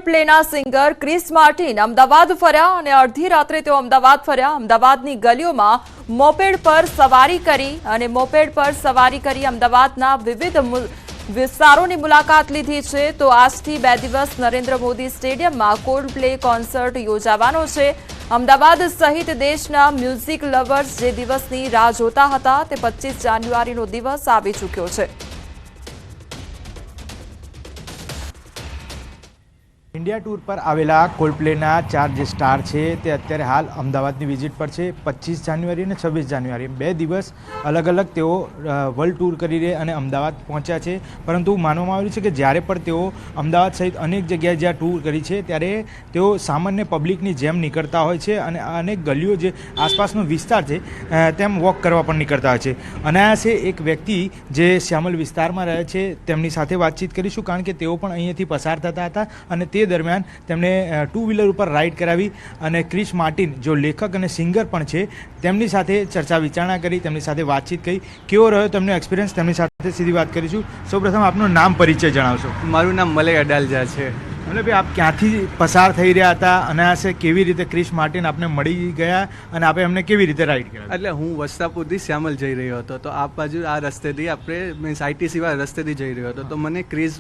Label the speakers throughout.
Speaker 1: કોલ્ડપ્લેના singer Chris Martin Ahmedabad ફર્યા અને અડધી રાત્રે તેઓ અમદાવાદ ફર્યા। અમદાવાદની ગલીઓમાં મોપેડ પર સવારી કરી અમદાવાદના વિવિધ વિસ્તારોની મુલાકાત લીધી છે। તો આજથી 2 દિવસ નરેન્દ્ર મોદી સ્ટેડિયમમાં કોલ્ડપ્લે કોન્સર્ટ યોજાવાનો છે। અમદાવાદ સહિત દેશના મ્યુઝિક લવર્સ જે દિવસની રાહ જોતા હતા તે 25 જાન્યુઆરીનો દિવસ આવી ચૂક્યો છે।
Speaker 2: इंडिया टूर पर आवेला कोल्डप्लेना 4 जे स्टार है ते अत्यारे हाल अमदावादनी विजिट पर है। 25 जान्युआरी और 26 जान्युआरी 2 दिवस अलग अलग तेओ वर्ल्ड टूर करी रहे अने अमदावाद पहुंचा है। परंतु मानवामां आव्युं छे के ज्यारे पण तेओ अमदावाद सहित अनेक जग्याए ज्यां टूर करी है त्यारे तेओ सामान्य पब्लिकनी जेम निकळता होय छे अने अनेक गलीओ जे आसपासनो विस्तार छे तेम वॉक करवा पण निकळता होय छे। अनायासे एक व्यक्ति जे श्यामल विस्तारमां रहे छे तेमनी साथे वातचीत करीशुं कारण के तेओ पण अहींथी पसार थता हता अने ते दरमियान तेमने 2 व्हीलर पर राइड करावी अने क्रिस मार्टिन जो लेखक अने सिंगर पण छे तेमनी साथे चर्चा विचारणा करी, तेमनी साथे वातचीत करी। केवो रह्यो तेमनो एक्सपीरियंस तेमनी साथे सीधी बात करीशुं। सौप्रथम आपनुं नाम परिचय जणावशो।
Speaker 3: मारुं नाम मलय अडालजा छे।
Speaker 2: मतलब भाई आप क्यांथी पसार थई रह्या हता अने आसे केवी रीते क्रिस मार्टिन आपने मળી ગયા અને આપે એમને કેવી રીતે રાઈડ કર્યા?
Speaker 3: એટલે હું વસ્ત્રાપુરથી શ્યામલ જઈ રહ્યો હતો તો આ બાજુ આ રસ્તેથી આપણે મીન્સ આઈટીસી વાળા રસ્તેથી જઈ રહ્યો હતો તો મને ક્રિસ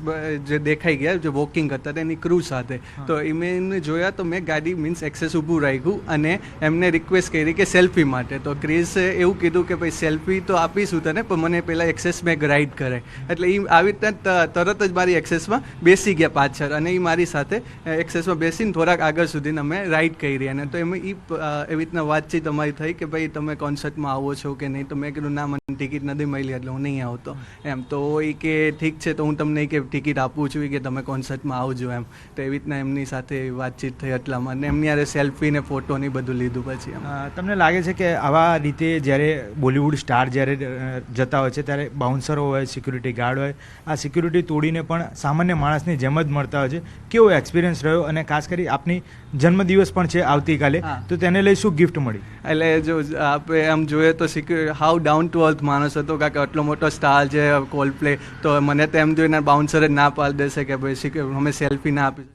Speaker 3: જે દેખાઈ ગયા જે વોકિંગ કરતા હતા એની ક્રૂ સાથે તો મેં એમને જોયા તો મેં ગાડી મીન્સ એક્સેસ ઊભું રાખ્યું અને એમને રિક્વેસ્ટ કરી કે સેલ્ફી માટે તો ક્રિસે એવું કીધું કે ભાઈ સેલ્ફી તો આપીશું તને પણ મને પહેલાં એક્સેસ મેં રાઈડ કરે એટલે એ આવી રીતના તરત જ મારી એક્સેસમાં બેસી ગયા પાછળ અને એ મારી સાથે એક્સેસમાં બેસીને થોડાક આગળ સુધીને અમે રાઈડ કરી અને તો એમાં એવી રીતના વાતચીત અમારી થઈ કે ભાઈ તમે કોન્સર્ટમાં આવો છો કે નહીં તો મેં કીધું ના મને ટિકિટ નથી મળી એટલે હું નહીં આવતો એમ તો એ કે ઠીક છે તો હું તમને કે ટિકિટ આપું છું કે તમે કોન્સર્ટમાં આવજો એમ તો એવી રીતના એમની સાથે વાતચીત થઈ એટલામાં અને એમની યારે સેલ્ફી ને ફોટો ને બધું લીધું પછી
Speaker 2: તમને લાગે છે કે આવા રીતે જ્યારે બોલિવૂડ સ્ટાર જ્યારે જતા હોય છે ત્યારે બાઉન્સરો હોય, સિક્યુરિટી ગાર્ડ હોય, આ સિક્યુરિટી તોડીને પણ સામાન્ય માણસની જેમ જ મળતા હોય છે। કેવો एक्सपीरियंस रह्यो અને ખાસ કરી આપની જન્મદિવસ પણ છે આવતીકાલે તો તેને લઈ શું ગિફ્ટ મળી?
Speaker 3: એટલે જો આપણે આમ જોઈએ તો હાઉ ડાઉન ટુ અર્થ માણસ હતો કારણ કે આટલો મોટો સ્ટાર છે કોલ્ડપ્લે તો મને તો એમ જોઈને બાઉન્સર જ ના પાડી દેશે કે ભાઈ અમે સેલ્ફી ના આપી